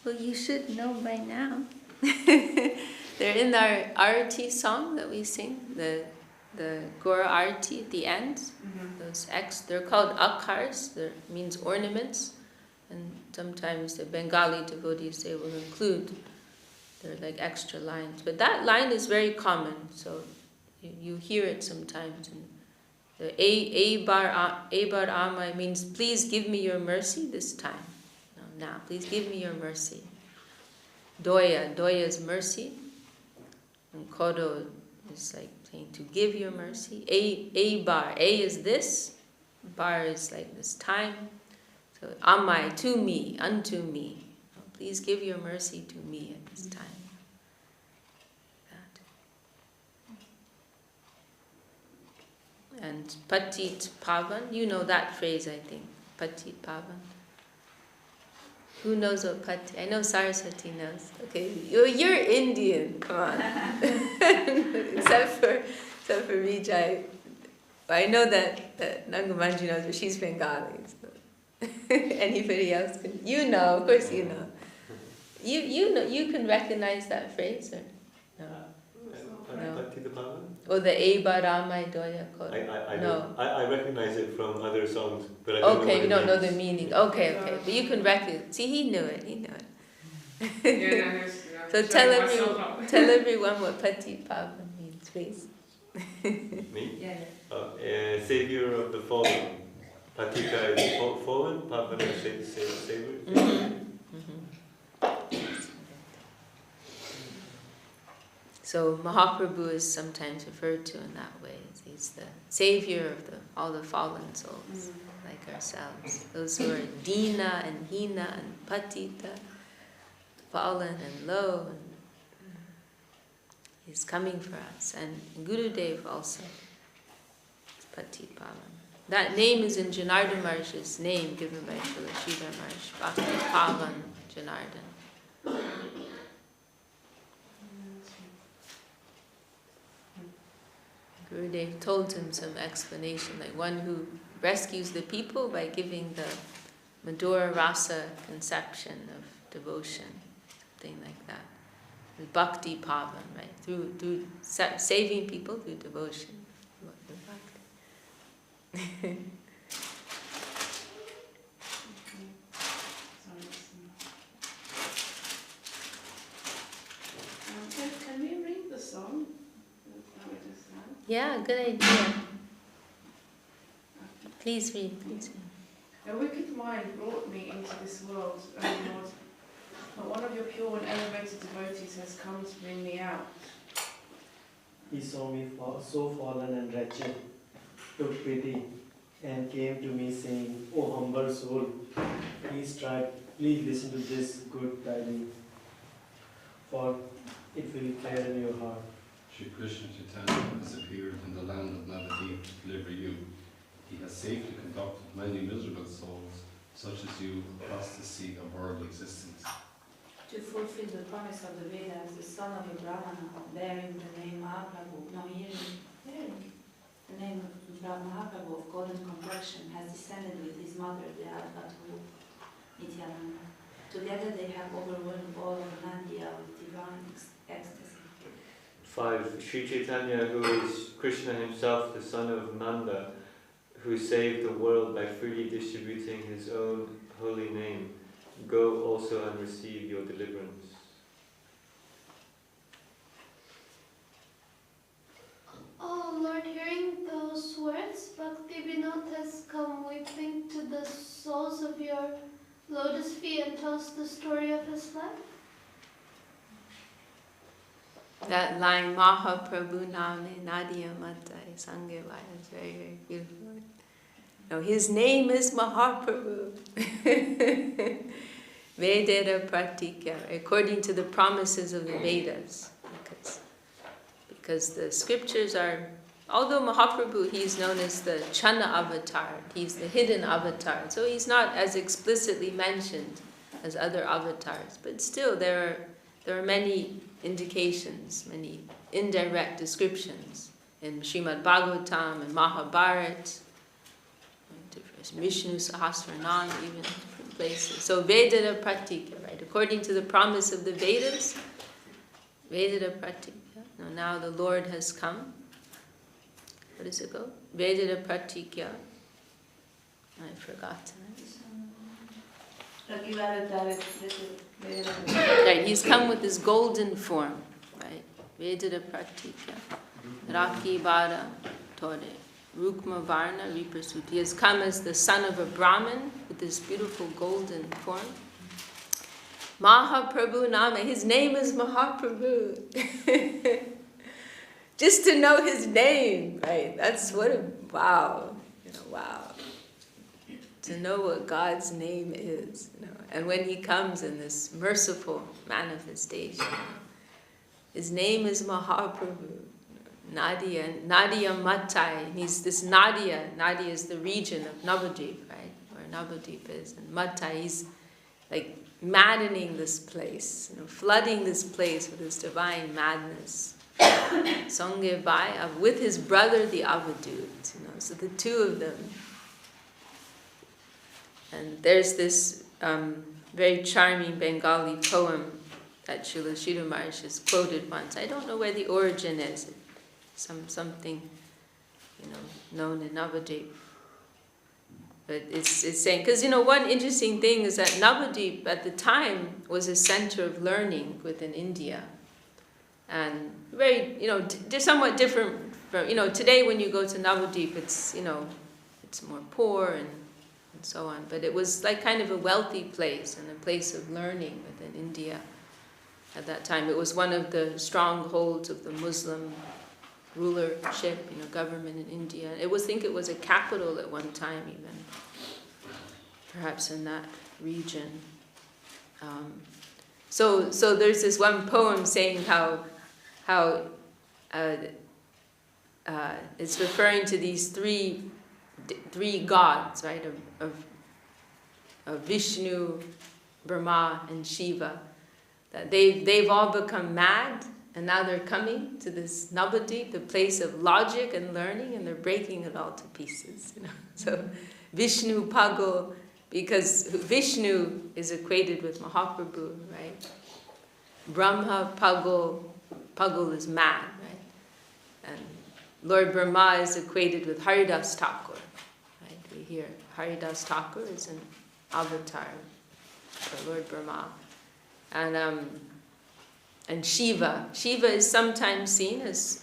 Well, you should know by now. They're in our arati song that we sing, the Gora arati at the end. Mm-hmm. They're called akars, that means ornaments. And sometimes the Bengali devotees, they will include, they're like extra lines. But that line is very common, so you hear it sometimes. And the A bar amai means, please give me your mercy this time. Now, please give me your mercy. Doya is mercy. And kodo is like saying to give your mercy. A bar, A is this. Bar is like this time. So amai, to me, unto me. Please give your mercy to me at this time. That. And patit pavan, you know that phrase, I think. Patit pavan. Who knows what pati? I know Saraswati knows. Okay, you're Indian. Come on. except for Vijay, I know that Nangamanji knows, but she's Bengali. So. Anybody else can? You know, of course you know. You know. You can recognize that phrase, or no? No. Or the Eba Ramai Doya Koda. I recognize it from other songs, but I don't know you don't know the meaning. Okay. But you can recognize. See, he knew it. So tell everyone what Pati Pavan means, please. Me? Yeah. Savior of the fallen. Patika is fallen, Pavan is savior. So Mahaprabhu is sometimes referred to in that way. He's the savior of all the fallen souls, like ourselves. Those who are dina and hina and patita, fallen and low. And he's coming for us. And Gurudev also is Patit Pavan. That name is in Janardhan Maharaj's name given by Srila Sridhar Maharaj, Bhakti Pavan Janardhan. Gurudev told him some explanation, like one who rescues the people by giving the Madhura Rasa conception of devotion, something like that. The Bhakti Pavan, right? Through saving people through devotion. Can we read the song? Yeah, good idea. Please read, please read. A wicked mind brought me into this world, O Lord, but one of your pure and elevated devotees has come to bring me out. He saw me so fallen and wretched, took pity, and came to me saying, O humble soul, please listen to this good tidings, for it will gladden your heart. Shri Krishna Chaitanya has appeared in the land of Navadip to deliver you. He has safely conducted many miserable souls, such as you, across the sea of worldly existence. To fulfill the promise of the Vedas, the son of a Brahmana, bearing the name Mahaprabhu, the name of Mahaprabhu of golden complexion, has descended with his mother, the Advatu Nityananda. Together they have overwhelmed all of Nandiya with divine ecstasy. 5. Sri Chaitanya, who is Krishna himself, the son of Nanda, who saved the world by freely distributing his own holy name, go also and receive your deliverance. Oh Lord, hearing those words, Bhakti Vinod has come weeping to the soles of your lotus feet and tells the story of his life. That line, Mahaprabhu Name Nadia Matai Sangevaya, is very, very beautiful. No, his name is Mahaprabhu. Vedera Pratikya, according to the promises of the Vedas. Because the scriptures are, although Mahaprabhu, he's known as the Chana avatar, he's the hidden avatar, so he's not as explicitly mentioned as other avatars, but still there are many indications, many indirect descriptions in Srimad Bhagavatam and Mahabharata, Vishnu Sahasranam, even in different places. So Vedana Pratikya, right? According to the promise of the Vedas, Vedana Pratikya. Now the Lord has come. What does it go? Vedana Pratikya. I've forgotten it. Right, he's come with his golden form, right? Vedana Pratikya. Raki Vara Tore. Rukma Varna Viprasuti. He has come as the son of a Brahmin with this beautiful golden form. Mahaprabhu Nama, his name is Mahaprabhu. Just to know his name, right? That's what a wow. Wow. To know what God's name is. And when he comes in this merciful manifestation, his name is Mahaprabhu. Nadia Matai, he's this Nadia is the region of Navadip, right? Where Navadip is. And Matai, he's like maddening this place, flooding this place with his divine madness. Songe Bhai, with his brother the Avadut, so the two of them. And there's this very charming Bengali poem that Srila Sridhar Maharaj has quoted once. I don't know where the origin is. Something, known in Navadip. But it's saying, because one interesting thing is that Navadip at the time was a center of learning within India. And very, somewhat different from, today when you go to Navadip, it's, it's more poor and so on. But it was like kind of a wealthy place and a place of learning within India at that time. It was one of the strongholds of the Muslim rulership, government in India. I think it was a capital at one time even, perhaps in that region. So there's this one poem saying how it's referring to these three gods, right? Of Vishnu, Brahma and Shiva, that they've all become mad, and now they're coming to this Navadvip, the place of logic and learning, and they're breaking it all to pieces. So Vishnu Pagal, because Vishnu is equated with Mahaprabhu, right? Brahma Pagal is mad, right? And Lord Brahma is equated with Haridas Thakur, right? We hear Haridas Thakur is an avatar for Lord Brahma. And Shiva is sometimes seen as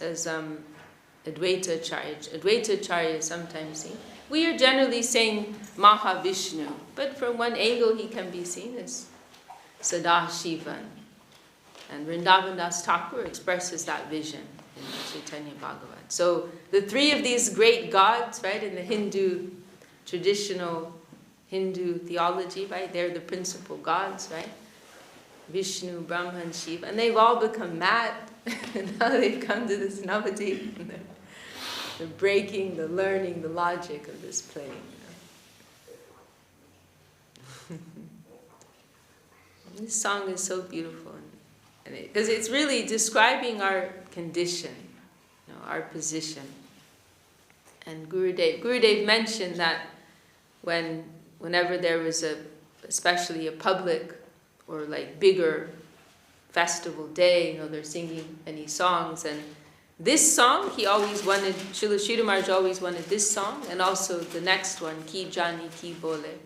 Advaita Acharya. Advaita Acharya is sometimes seen. We are generally saying Mahavishnu, but from one angle he can be seen as Sadashiva. And Vrindavan Das Thakur expresses that vision in Chaitanya Bhagavat. So the three of these great gods, right, in the traditional Hindu theology, right, they're the principal gods, right? Vishnu, Brahma, and Shiva, and they've all become mad. And now they've come to this Navadvip, and they're breaking the learning, the logic of this plane. This song is so beautiful, because it's really describing our condition, our position. And Gurudev mentioned that whenever there was especially a public or like bigger festival day, they're singing many songs, and this song he always wanted, Srila Sridhar Maharaj always wanted this song, and also the next one, Ki Jani Ki Bole.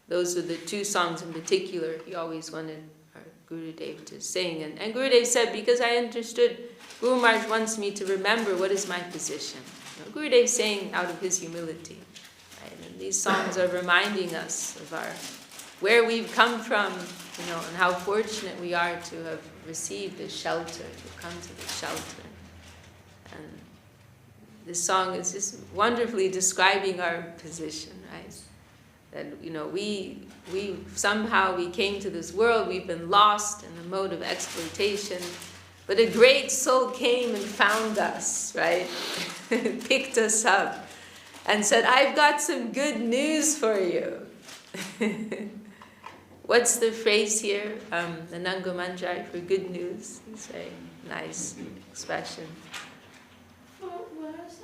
Those were the two songs in particular he always wanted our Gurudev to sing. And Gurudev said, because I understood, Guru Maharaj wants me to remember what is my position. Gurudev saying out of his humility. Right? And these songs are reminding us of where we've come from, and how fortunate we are to have received this shelter, to come to this shelter. And this song is just wonderfully describing our position, right? That, we somehow we came to this world, we've been lost in the mode of exploitation, but a great soul came and found us, right? Picked us up and said, I've got some good news for you. What's the phrase here? The Nangamanjari for good news. It's a very nice expression. Where is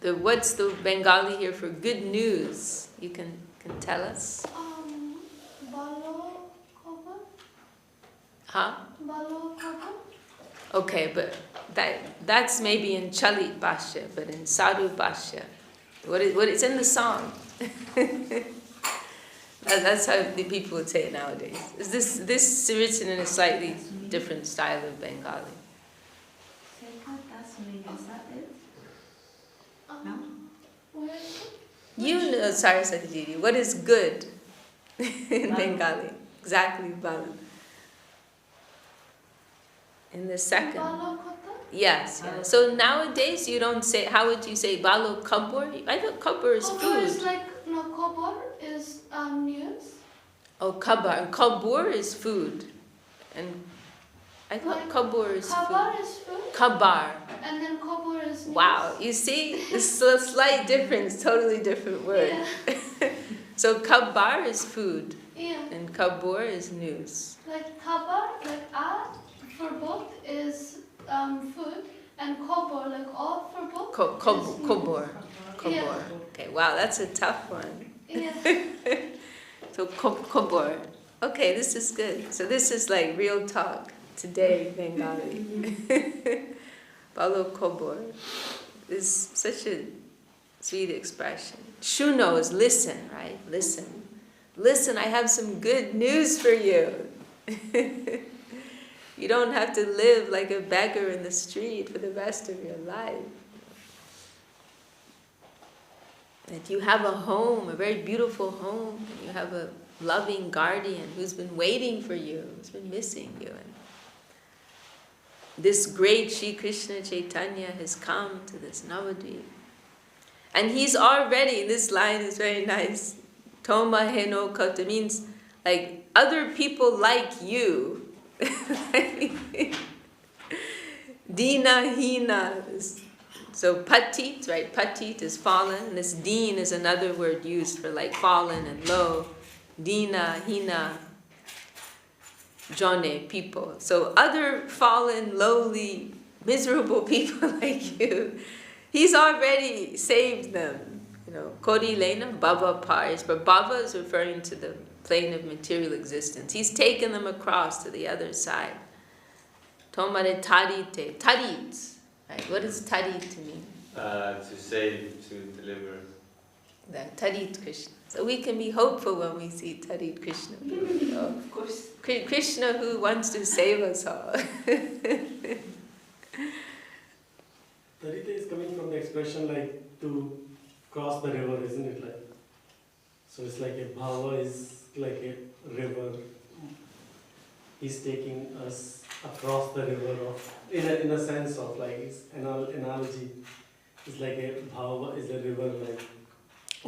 it? What's the Bengali here for good news? You can tell us. Balo Koba? Huh? Balo Koba? Okay, but that's maybe in Chalit Bhashya, but in Sadhu Bhashya, what it's in the song. That's how the people would say it nowadays. Is this written in a slightly different style of Bengali? Is that it? No? Where is it? You know, Saraswati Didi, what is good in Bengali? Exactly, Balu. In the second. Balo Kota? Yes. So nowadays you don't say, how would you say Balu Kabur? I thought Kabur is Kobor is food. Kobor is news. Oh, Kabar. Kabur is food. And I thought Kabur is Kabar food. is food. Kabar. And then Kobor is news. Wow, you see? It's a slight difference, totally different word. Yeah. So Kabar is food. Yeah. And Kabur is news. Like Kabar, like for both is food, and Kobor, like all for both. Kobor. Yeah. Okay, wow, that's a tough one. Yeah. So Kobor. Okay, this is good. So this is like real talk today, Bengali. Balo Kobor is such a sweet expression. Shuno is listen, right? Listen. Listen, I have some good news for you. You don't have to live like a beggar in the street for the rest of your life. That you have a home, a very beautiful home, and you have a loving guardian who's been waiting for you, who's been missing you. And this great Sri Krishna Chaitanya has come to this Navadvip. And he's already, this line is very nice, Toma Heno Kota, means like other people like you. Dina Hina. So patit, right? Patit is fallen. And this deen is another word used for like fallen and low. Dina, Hina. Jone people. So other fallen, lowly, miserable people like you, he's already saved them. You know, Kodi Lena, Bhava Paris, but Bhava is referring to the plane of material existence. He's taken them across to the other side. Tomare Tarite, Tarit. Right? What does Tarit mean? To save, to deliver. That Tarit Krishna. So we can be hopeful when we see Tarit Krishna. Of course. Krishna who wants to save us all. Tarita is coming from the expression like to cross the river, isn't it? Like, so it's like a bhava is like a river. He's taking us across the river of, in a sense of like, it's an analogy. It's like a bhava is a river like.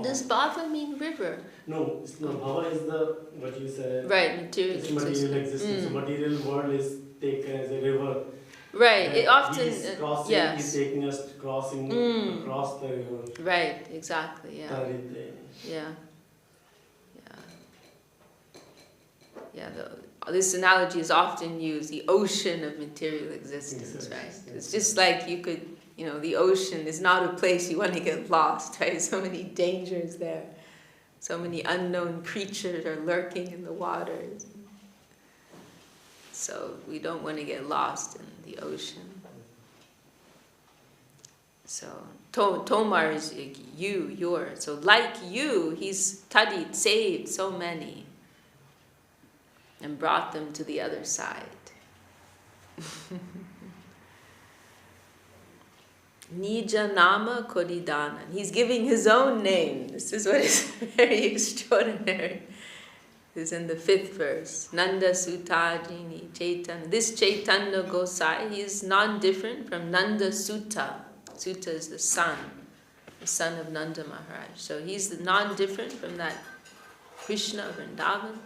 Does bhava mean river? No, it's not. Bhava is the, what you said. Right, material It's material existence. So material world is taken as a river. Right, it often, He's crossing, yes. he's taking us crossing across the river. Right, exactly, yeah. Tarite. Yeah. This analogy is often used, the ocean of material existence, right? It's just like you could, you know, the ocean is not a place you want to get lost, right? So many dangers there. So many unknown creatures are lurking in the waters. So we don't want to get lost in the ocean. So Tomar is you, yours. So like you, he's Tadit, saved so many and brought them to the other side. Nija Nama Kodidana. He's giving his own name. This is what is very extraordinary. This is in the 5th verse. Nanda Sutajini Chaitanya. This Chaitanya Gosai, he is non-different from Nanda Sutta. Sutta is the son of Nanda Maharaj. So he's non-different from that Krishna of Vrindavan.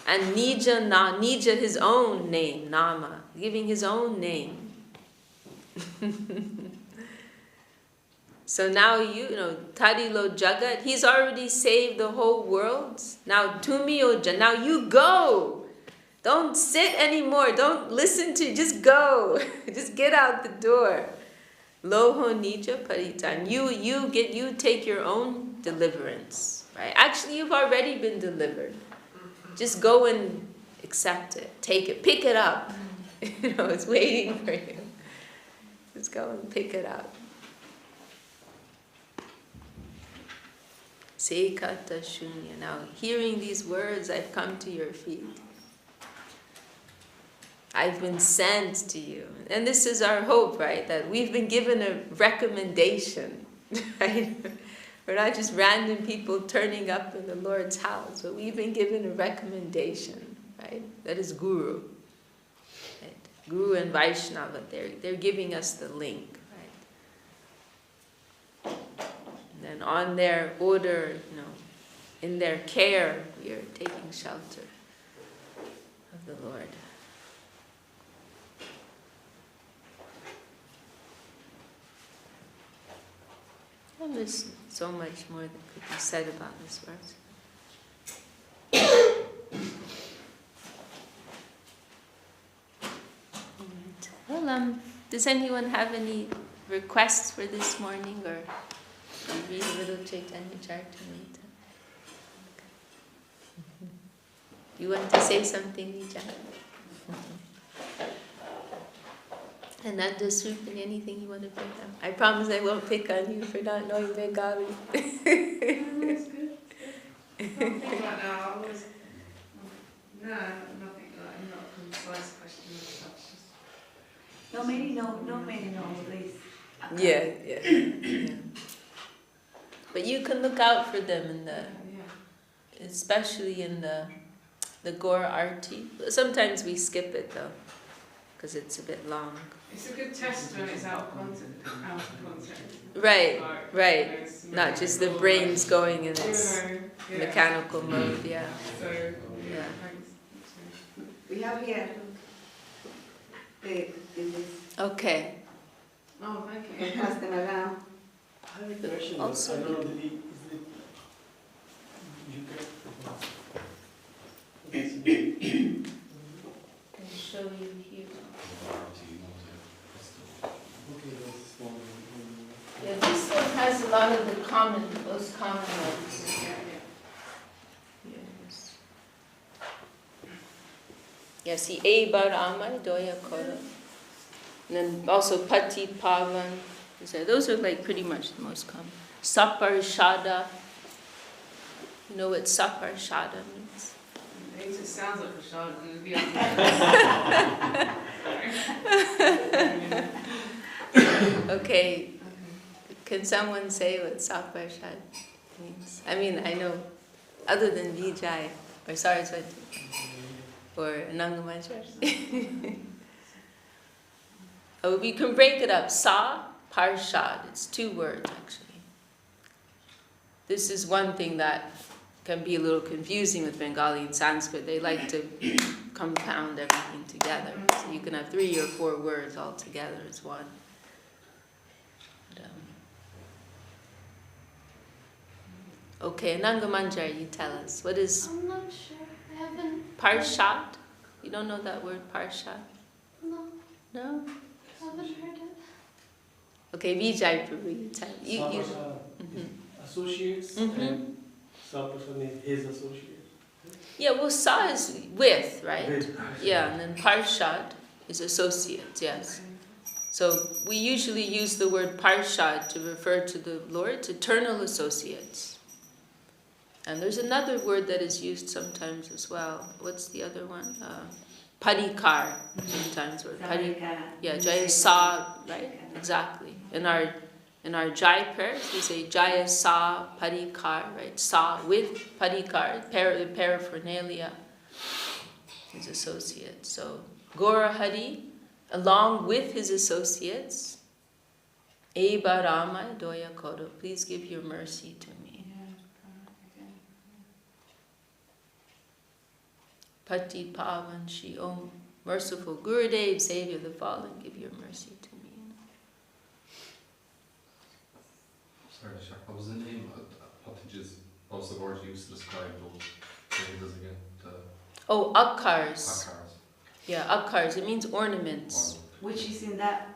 And Nija his own name, Nama, giving his own name. So now you know, Tadilo Jagat, he's already saved the whole world. Now Tumio, now you go. Don't sit anymore. Don't listen to, just go. Just get out the door. Loho Nija Paritan. You take your own deliverance. Right? Actually, you've already been delivered. Just go and accept it. Take it. Pick it up. You know, it's waiting for you. Just go and pick it up. Sekata Shunya. Now, hearing these words, I've come to your feet. I've been sent to you. And this is our hope, right? That we've been given a recommendation, right? We're not just random people turning up in the Lord's house, but we've been given a recommendation, right? That is Guru. Right? Guru and Vaishnava, they're giving us the link, right? And then on their order, you know, in their care, we are taking shelter of the Lord. And there's so much more that could be said about this verse. Well, does anyone have any requests for this morning, or read a little Chaitanya Charitamrita? You want to say something, Nija? And not just Srupani, anything you want to pick up. I promise I won't pick on you for not knowing Bengali. That's good. Nothing right now. I was, no, nothing like not a concise question as such. No, please. Yeah. But you can look out for them in the, especially in the Gaur Arti. Sometimes we skip it though, because it's a bit long. It's a good test when it's out of context. Right. Like, Not just the brain's going in its mechanical mode, So, thanks. We have here this. Okay. Oh, thank you. Pass them around. I have a question. Also- I don't know, Devi, you can... show you here. Okay, that's small. Yeah, this one has a lot of the most common ones. Yes. Yeah, see, Eibar Amai Doya Kora. And then also Pati Pavan. Those are like pretty much the most common. Sapar Shada. You know what Sapar Shada means? It just sounds like a shot. It'll be Okay, can someone say what Sapar Shada means? I mean, I know, other than Vijay, or Saraswati, or Nangamachar. Oh, we can break it up. Sa, Parshad. It's 2 words, actually. This is one thing that can be a little confusing with Bengali and Sanskrit. They like to compound everything together. So you can have 3 or 4 words all together as one. But, okay, Nangamanjar, you tell us. What is I'm not sure. I haven't. Parshad? You don't know that word, Parshad? No, No? I haven't heard it. Okay, Vijay, Prabhu, you tell. Associates Mhm. and Sapashan is his associate. Yeah, well, Sa is with, right? With. Yeah, and then Parshad is associates, yes. So we usually use the word Parshad to refer to the Lord's eternal associates. And there's another word that is used sometimes as well. What's the other one? Padikar, sometimes, or yeah, Jaya Sa, right? Exactly. In our Jai prayers, we say Jaya Sa Padikar, right? Sa with Padikar, the paraphernalia, his associates. So Gora Hari, along with his associates, Eba Ramai Doya Kodo, please give your mercy to me. Pati Pavan Shri Om, merciful Gurudev, Savior of the fallen, give your mercy to me. Sorry, Vishakha, what was the name of what was the word used to describe those phrases again? Oh, Akkars. Akars. Yeah, Akkars, it means ornaments. Which is in that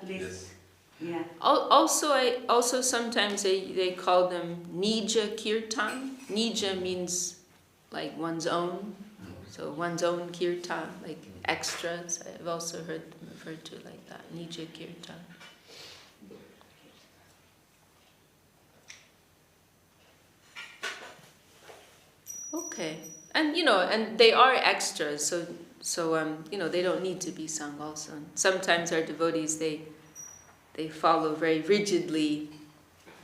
list. Yes. Yeah. Also sometimes they call them Nija Kirtan. Nija means like one's own. So one's own kirtan, like extras. I've also heard them referred to like that, Nija Kirtan. Okay, and and they are extras, so they don't need to be sung also. Sometimes our devotees they follow very rigidly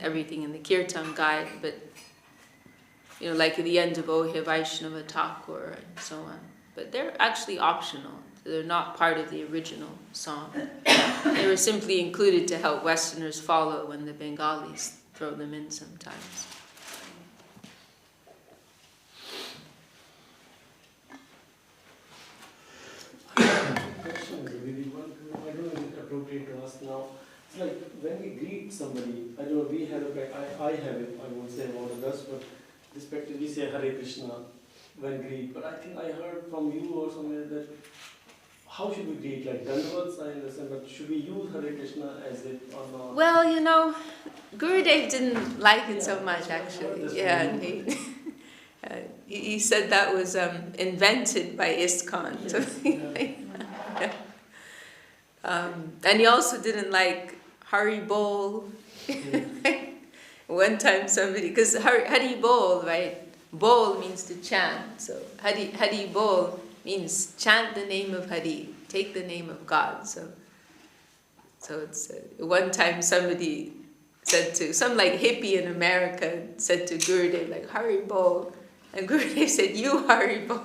everything in the kirtan guide, but like at the end of Ohya Vaishnava Thakur and so on. But they're actually optional. They're not part of the original song. They were simply included to help Westerners follow when the Bengalis throw them in sometimes. Question really one. I don't know if it's appropriate to ask now. It's like when we greet somebody, I don't know, we have I have it, I won't say about others, but respectively we say Hare Krishna when greet. But I think I heard from you or somewhere that how should we greet? Like Dandavats, I understand, but should we use Hare Krishna as it or not? Well, Gurudev didn't like it so much actually. Yeah, and he said that was invented by ISKCON. Yes, Something like that. And he also didn't like Hari Bol. One time somebody, because Hari Bol, right? Bol means to chant. So Hari Bol means chant the name of Hari, take the name of God. So it's one time somebody said to some like hippie in America said to Gurudev like Hari Bol, and Gurudev said, "You Hari Bol."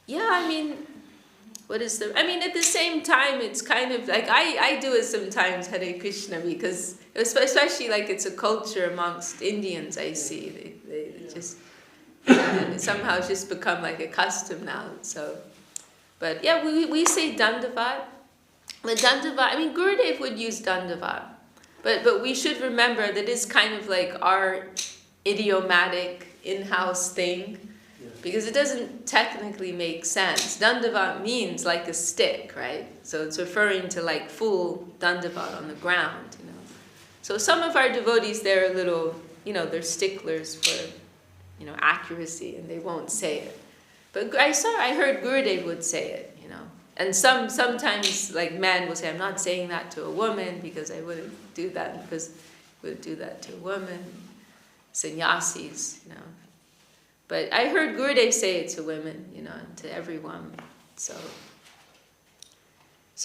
Yeah, I mean, at the same time, it's kind of like, I do it sometimes, Hare Krishna, because, especially like it's a culture amongst Indians, I see. They just, somehow it's just become like a custom now, so. But yeah, we say Dandavat. But Dandavat, Gurudev would use Dandavat, But we should remember that it's kind of like our idiomatic in-house thing, because it doesn't technically make sense. Dandavat means like a stick, right? So it's referring to like full dandavat on the ground, you know. So some of our devotees, they're a little, you know, they're sticklers for, you know, accuracy, and they won't say it. But I heard Gurudev would say it, you know. And sometimes like men will say, I'm not saying that to a woman because I wouldn't do that, because I would do that to a woman. Sannyasis, you know. But I heard Gurudev say it to women, you know, and to everyone. So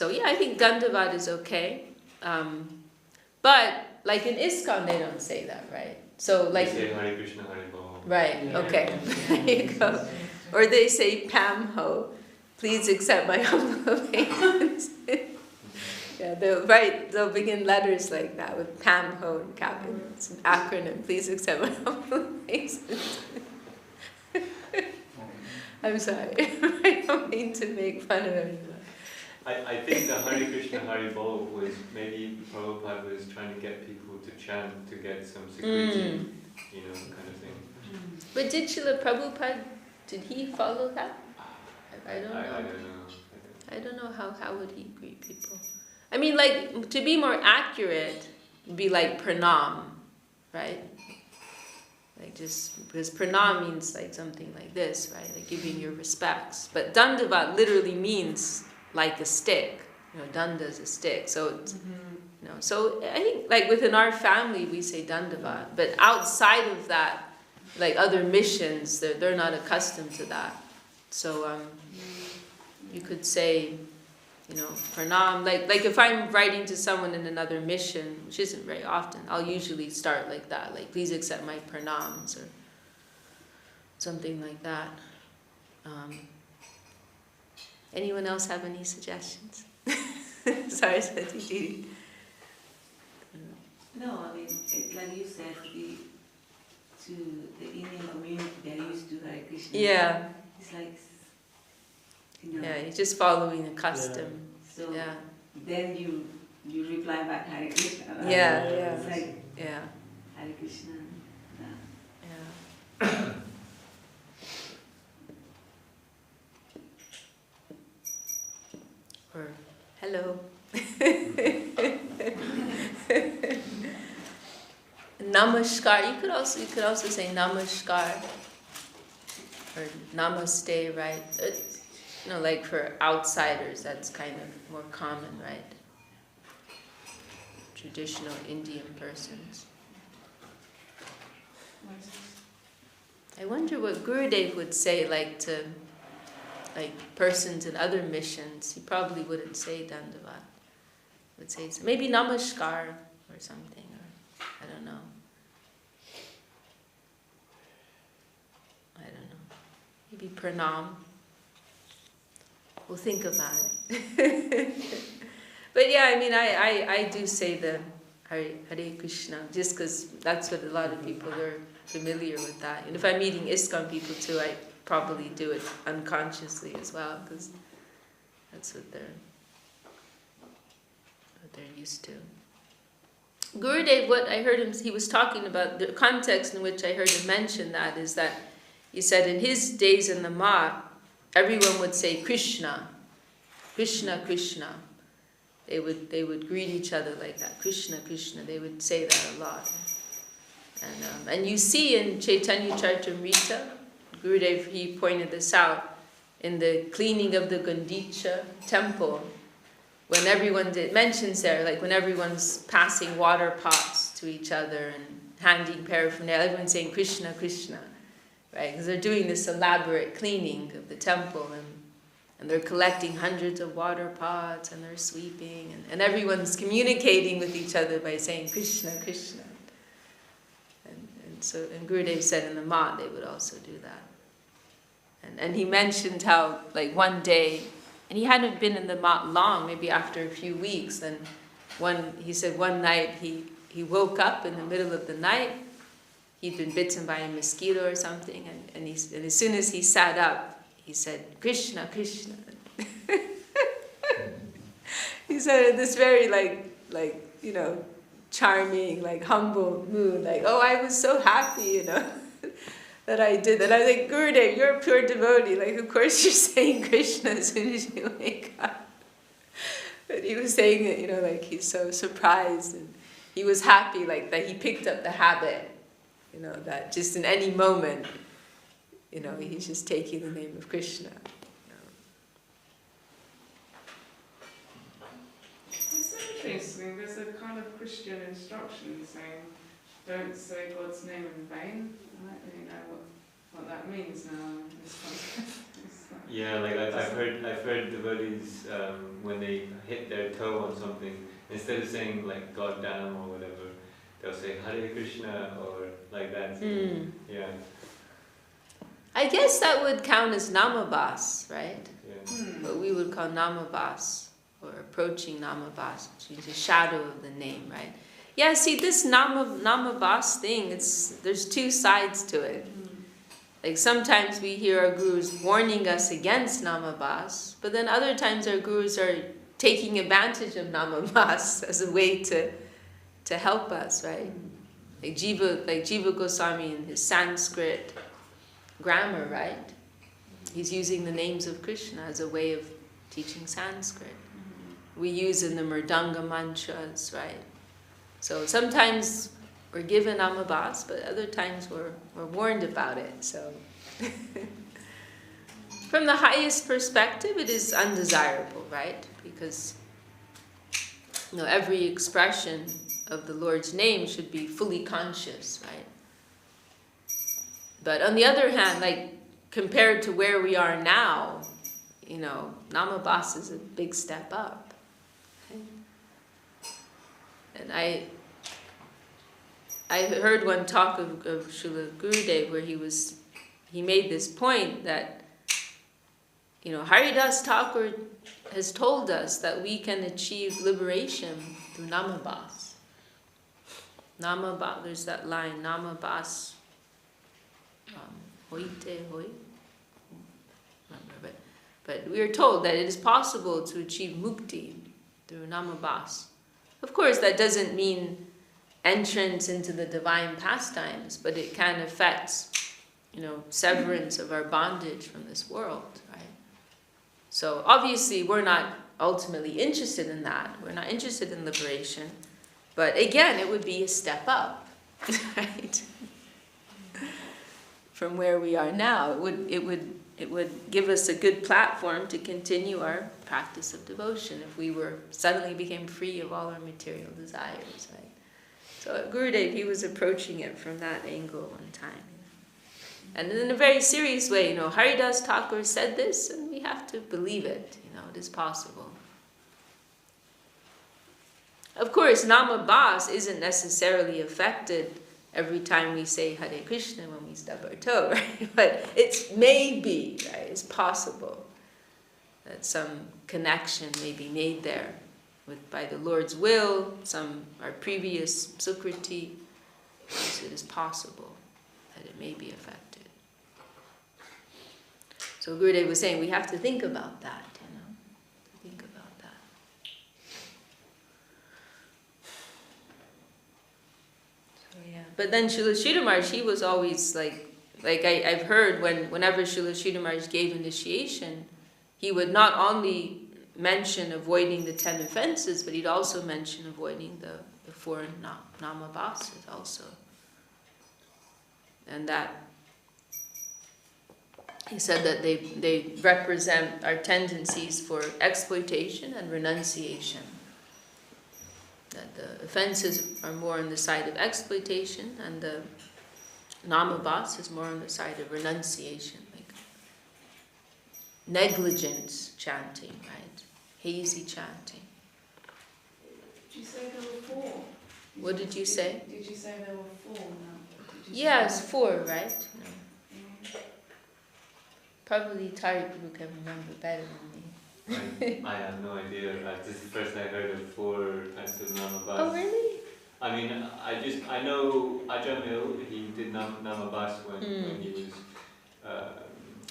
yeah, I think Dandavat is okay. But like in ISKCON, they don't say that, right? So like, they say Hare Krishna, Hare Bol. right? Okay, there you go. Or they say Pam Ho, please accept my humble obeisance. Yeah, they'll begin letters like that with Pam Ho and capital. It's an acronym. Please accept my humble obeisance. I'm sorry. I don't mean to make fun of anyone. I think the Hare Krishna Hare Bol was maybe Prabhupada was trying to get people to chant to get some security, you know, kind of thing. But did Srila Prabhupada, did he follow that? I don't know. I don't know how would he greet people. I mean, like, to be more accurate, would be like pranam, right? Like just, because pranam means like something like this, right? Like giving your respects. But dandavat literally means like a stick. You know, danda is a stick. So it's, you know, so I think like within our family we say dandavat. But outside of that, like other missions, they're not accustomed to that. So you could say, you know, pranam. Like if I'm writing to someone in another mission, which isn't very often, I'll usually start like that, like please accept my pranams or something like that. Anyone else have any suggestions? Saraswati Didi. No, I mean, like you said, to the Indian community, they're used to Hare Krishna. Yeah. It's like, you know. Yeah, you're just following a custom. So yeah. Then you reply back Hare Krishna. Right? Yeah, It's like yeah. Hare Krishna. Yeah. Or hello. Namaskar. You could also say namaskar or namaste, right? You know, like for outsiders, that's kind of more common, right? Traditional Indian persons. I wonder what Gurudev would say, like to persons in other missions. He probably wouldn't say dandavat. Would say maybe namaskar or something, or I don't know. Maybe pranam. We'll think about it. But yeah, I mean, I do say the Hare Krishna just because that's what a lot of people are familiar with that. And if I'm meeting ISKCON people too, I probably do it unconsciously as well because that's what they're used to. Gurudev, what I heard him, he was talking about, the context in which I heard him mention that is that he said in his days in the Math, everyone would say Krishna, Krishna, Krishna. They would greet each other like that, Krishna, Krishna. They would say that a lot. And you see in Chaitanya Charitamrita, Gurudev, he pointed this out, in the cleaning of the Gundicha temple, when everyone mentions there, like when everyone's passing water pots to each other and handing paraphernalia, everyone's saying Krishna, Krishna. Right, because they're doing this elaborate cleaning of the temple, and they're collecting hundreds of water pots, and they're sweeping, and everyone's communicating with each other by saying Krishna, Krishna. And Gurudev said in the Math they would also do that. And he mentioned how, like one day, and he hadn't been in the Math long, maybe after a few weeks, then he said one night he woke up in the middle of the night. He'd been bitten by a mosquito or something, and as soon as he sat up, he said, Krishna, Krishna. He said it this very, like you know, charming, like humble mood, like, oh, I was so happy, that I did that. I was like, Gurudev, you're a pure devotee. Like, of course you're saying Krishna as soon as you wake up. But he was saying it, like he's so surprised, and he was happy, like that he picked up the habit, that just in any moment, he's just taking the name of Krishna. It's interesting, there's a kind of Christian instruction saying, don't say God's name in vain. I don't really know what that means now in this context. Yeah, like I've heard devotees when they hit their toe on something, instead of saying like God damn or whatever, they'll say Hare Krishna or like that. Yeah. I guess that would count as namabas, right? Yeah. What we would call namabas, or approaching namabas, which is a shadow of the name, right? Yeah, see, this namabas thing, there's two sides to it. Like sometimes we hear our gurus warning us against namabas, but then other times our gurus are taking advantage of namabas as a way to help us, right? Like Jiva Goswami in his Sanskrit grammar, right? He's using the names of Krishna as a way of teaching Sanskrit. We use in the Mridanga mantras, right? So sometimes we're given namabas, but other times we're warned about it. So from the highest perspective, it is undesirable, right? Because every expression of the Lord's name should be fully conscious, right? But on the other hand, like compared to where we are now, namabas is a big step up. Okay? And I heard one talk of Srila Gurudev where he made this point that, Haridas Thakur has told us that we can achieve liberation through namabas. Namabas, there's that line, namabas, hoite hoi. But we are told that it is possible to achieve mukti through namabas. Of course, that doesn't mean entrance into the divine pastimes, but it can affect, severance of our bondage from this world, right? So obviously we're not ultimately interested in that. We're not interested in liberation. But again, it would be a step up, right? From where we are now. It would give us a good platform to continue our practice of devotion if we suddenly became free of all our material desires, right? So Gurudev, he was approaching it from that angle one time. And in a very serious way, Haridas Thakur said this, and we have to believe it, it is possible. Of course, namabas isn't necessarily affected every time we say Hare Krishna when we stub our toe, right? But it may be, right? It's possible that some connection may be made there by the Lord's will, our previous sukriti. So it is possible that it may be affected. So Gurudev was saying we have to think about that, think about that. So yeah. But then Srila Sridhar Maharaj, he was always like I've heard whenever Srila Sridhar Maharaj gave initiation, he would not only mention avoiding the 10 offenses, but he'd also mention avoiding the 4 namabasas also. And that he said that they represent our tendencies for exploitation and renunciation. That the offenses are more on the side of exploitation, and the namabas is more on the side of renunciation, like negligent chanting, right? Hazy chanting. Did you say there were 4? What did you say? Did you say there were 4 now? Yes, 4, right? No. Probably Tariq Guru can remember better than me. I have no idea. This is the first I heard of 4 types of namabas. Oh, really? I mean, I know Ajamil, he did namabas when he was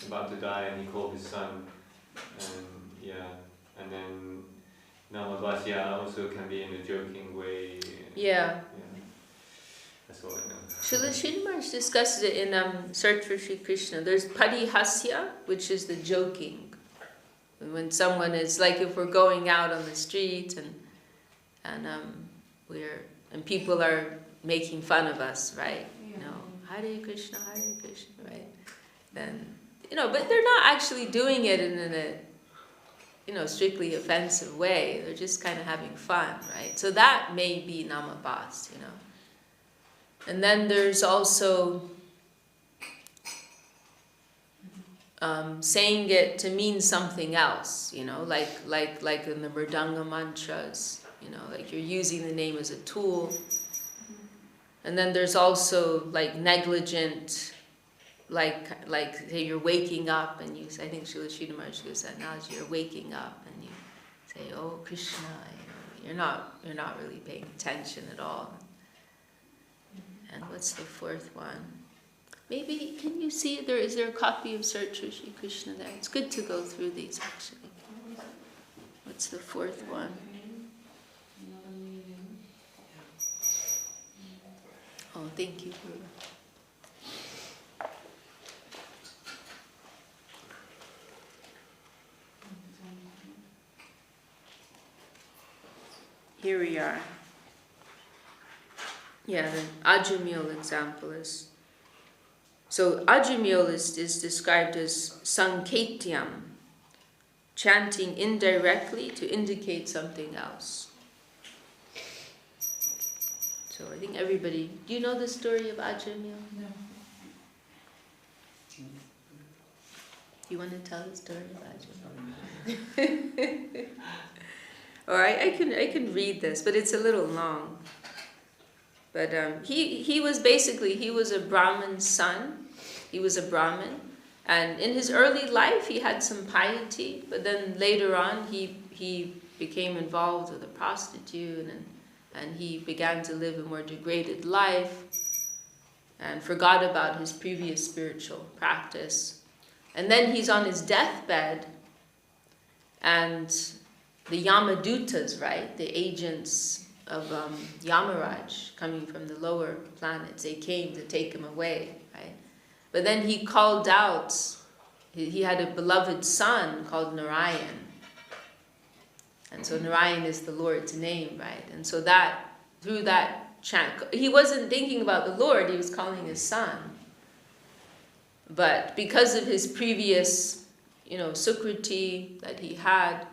about to die, and he called his son. And yeah, and then Namabas, yeah, also can be in a joking way. Yeah. That's all I know. Srila Sridhar Maharaj discusses it in Search for Sri Krishna. There's Parihasya, which is the joking. When someone is like, if we're going out on the street and people are making fun of us, right? You know, Hare Krishna, right? Then, but they're not actually doing it in a strictly offensive way. They're just kind of having fun, right? So that may be namabas, And then there's also saying it to mean something else, like in the Mridanga mantras, like you're using the name as a tool. And then there's also like negligent, like say you're waking up and I think Srila Sridhar Maharaj gives that analogy, you're waking up and you say, oh Krishna, you're not really paying attention at all. And what's the fourth one? Maybe, can you see, is there a copy of Search for Sri Krishna there? It's good to go through these actually. What's the fourth one? Oh, thank you, Guru. Here we are. Yeah, the Ajamil example is. So Ajamil is described as Sanketyam, chanting indirectly to indicate something else. So I think everybody, do you know the story of Ajamil? No. You want to tell the story of Ajamil? Or I can read this, but it's a little long. But he was a Brahmin's son. He was a Brahmin. And in his early life, he had some piety. But then later on, he became involved with a prostitute. And he began to live a more degraded life. And forgot about his previous spiritual practice. And then he's on his deathbed. And the Yamadutas, right? The agents of Yamaraj coming from the lower planets, they came to take him away, right? But then he called out, he had a beloved son called Narayan. And so Narayan is the Lord's name, right? And so through that chant, he wasn't thinking about the Lord, he was calling his son. But because of his previous, Sukriti that he had,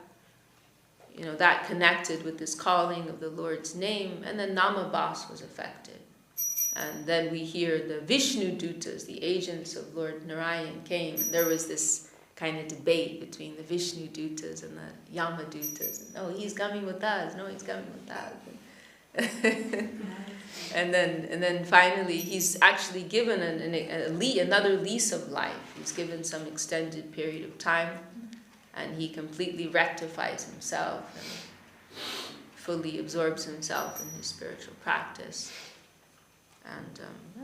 that connected with this calling of the Lord's name, and then Namabas was affected. And then we hear the Vishnu Dutas, the agents of Lord Narayan came, and there was this kind of debate between the Vishnu Dutas and the Yama Dutas. No, he's coming with us. No, he's coming with us. And then finally, he's actually given another lease of life. He's given some extended period of time. And he completely rectifies himself and fully absorbs himself in his spiritual practice. And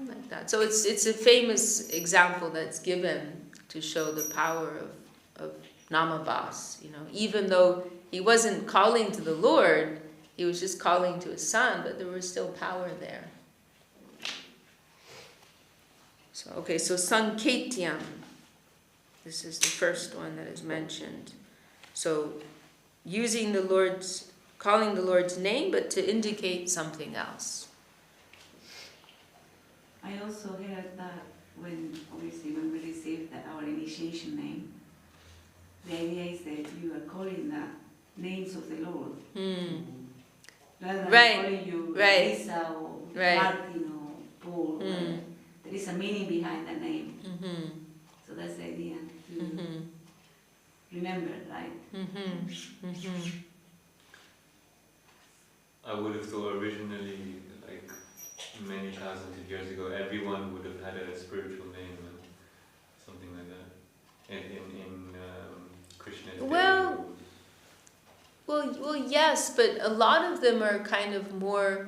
like that. So it's a famous example that's given to show the power of Namabas. Even though he wasn't calling to the Lord, he was just calling to his son, but there was still power there. So Sanketyam. This is the first one that is mentioned. So, calling the Lord's name, but to indicate something else. I also heard that when we receive our initiation name, the idea is that you are calling the names of the Lord. Rather than calling you Lisa or Martin or Paul. There is a meaning behind the name. So that's the idea. Remember, right? I would have thought originally, like many thousands of years ago, everyone would have had a spiritual name, something like that. In Krishna's day. Well, yes, but a lot of them are kind of more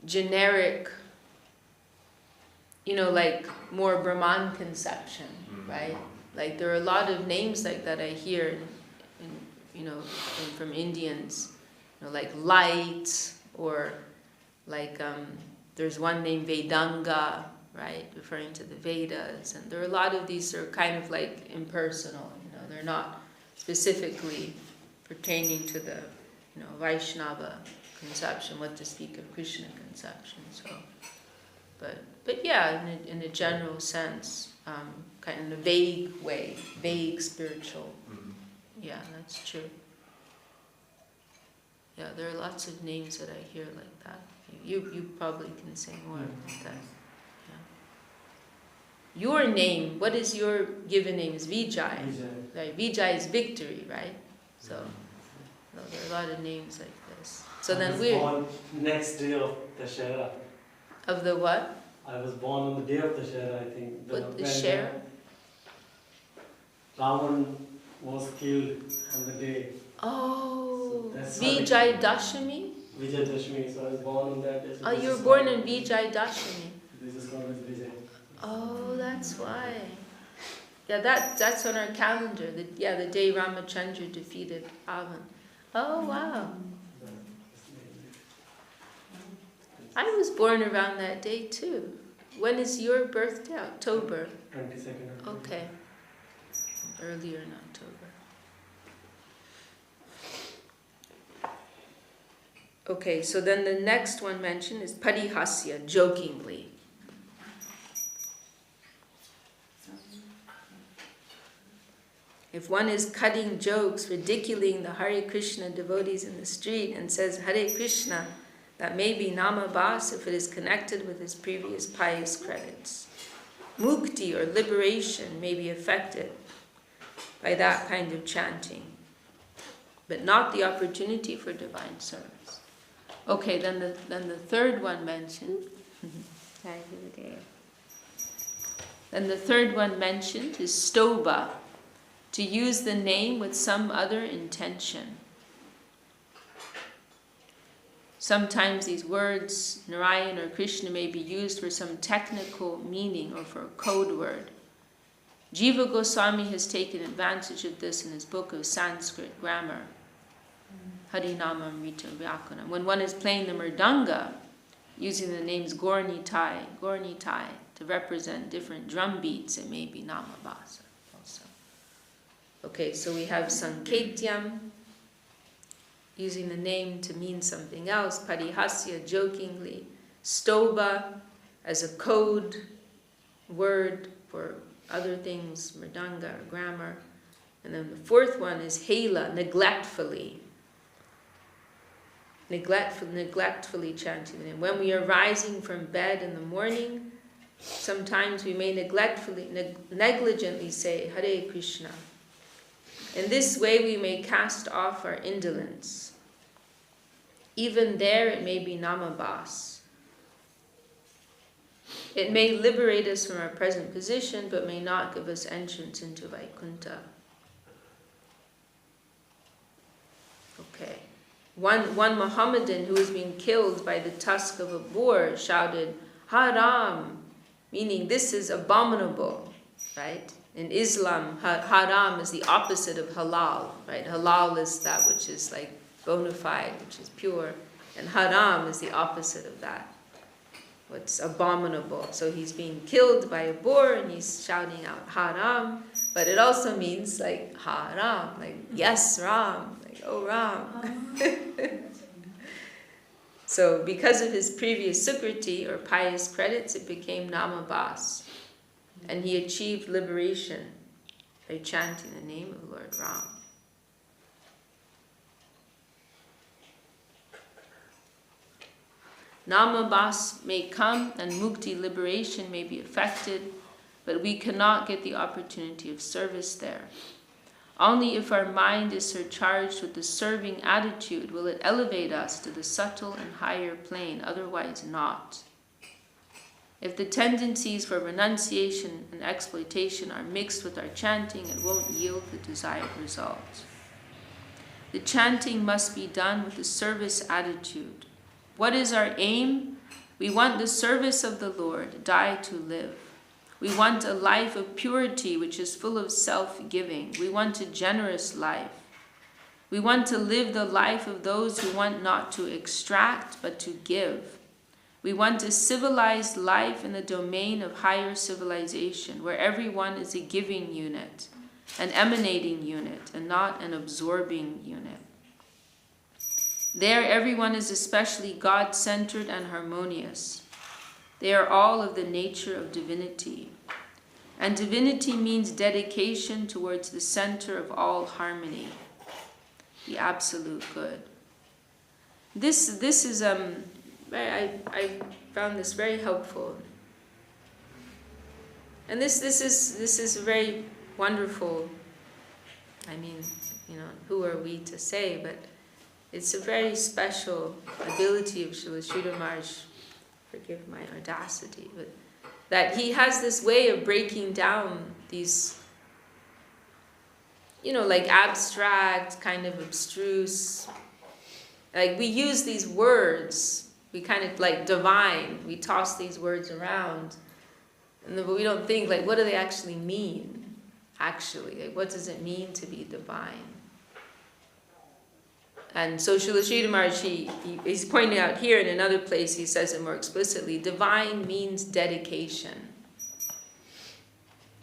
generic. Like more Brahman conception, right? Like there are a lot of names like that I hear from Indians, like light, or like there's one named Vedanga, right, referring to the Vedas, and there are a lot of these are kind of like impersonal. They're not specifically pertaining to the Vaishnava conception, what to speak of Krishna conception. So, but yeah, in a general sense, kind of in a vague way, vague spiritual. Yeah, that's true. Yeah, there are lots of names that I hear like that. You probably can say more about that. Yeah. Your name, what is your given name? Is Vijay. Right? Vijay is victory, right? So there are a lot of names like this. So then we're born next day of Dashera. Of the what? I was born on the day of Dashera, I think. What the Shera? Ravan was killed on the day. Oh, So Vijay Dashami? Vijay Dashmi, so I was born on that day. So Oh, you were born in Vijay Dashami. This is called as Vijay. Oh, that's why. Yeah, that's on our calendar. The day Ramachandra defeated Avan. Oh, wow. I was born around that day too. When is your birthday? October? 22nd. Okay. Earlier in October. Okay, so then the next one mentioned is parihasya, jokingly. If one is cutting jokes, ridiculing the Hare Krishna devotees in the street and says Hare Krishna, that may be namabhas if it is connected with his previous pious credits. Mukti or liberation may be affected by that kind of chanting, but not the opportunity for divine service. Okay, then the third one mentioned. Then the third one mentioned is stoba, to use the name with some other intention. Sometimes these words, Narayan or Krishna, may be used for some technical meaning or for a code word. Jiva Goswami has taken advantage of this in his book of Sanskrit grammar, Harinama Amrita Vyakanam. When one is playing the mridanga, using the names Gornitai, to represent different drum beats, it may be namabhasa also. Okay, so we have Sanketyam, using the name to mean something else, parihasya, jokingly, stoba, as a code word for other things, mridanga or grammar. And then the fourth one is hela, neglectfully. Neglectfully chanting. And when we are rising from bed in the morning, sometimes we may negligently say Hare Krishna. In this way we may cast off our indolence. Even there it may be namabhas. It may liberate us from our present position, but may not give us entrance into Vaikuntha. Okay. One Mohammedan who was being killed by the tusk of a boar shouted, Haram, meaning this is abominable, right? In Islam, haram is the opposite of halal, right? Halal is that which is like bona fide, which is pure, and haram is the opposite of that, what's abominable. So he's being killed by a boar and he's shouting out haram, but it also means like haram, like yes Ram, like oh Ram. So because of his previous sukriti or pious credits, it became namabhas. And he achieved liberation by chanting the name of Lord Ram. Namabhas may come and mukti, liberation, may be affected, but we cannot get the opportunity of service there. Only if our mind is surcharged with the serving attitude will it elevate us to the subtle and higher plane, otherwise not. If the tendencies for renunciation and exploitation are mixed with our chanting, it won't yield the desired result. The chanting must be done with the service attitude. What is our aim? We want the service of the Lord, die to live. We want a life of purity which is full of self-giving. We want a generous life. We want to live the life of those who want not to extract but to give. We want a civilized life in the domain of higher civilization, where everyone is a giving unit, an emanating unit, and not an absorbing unit. There, everyone is especially God-centered and harmonious. They are all of the nature of divinity. And divinity means dedication towards the center of all harmony, the absolute good. This is I found this very helpful, and this is very wonderful. I mean, who are we to say? But it's a very special ability of Srila Sridhar Maharaj. Forgive my audacity, but that he has this way of breaking down these, like abstract, kind of abstruse. Like we use these words, we kind of like divine, we toss these words around, but we don't think like, what do they actually mean? Actually, like, what does it mean to be divine? And so Srila Sridhar Maharaj, he's pointing out here in another place, he says it more explicitly, divine means dedication.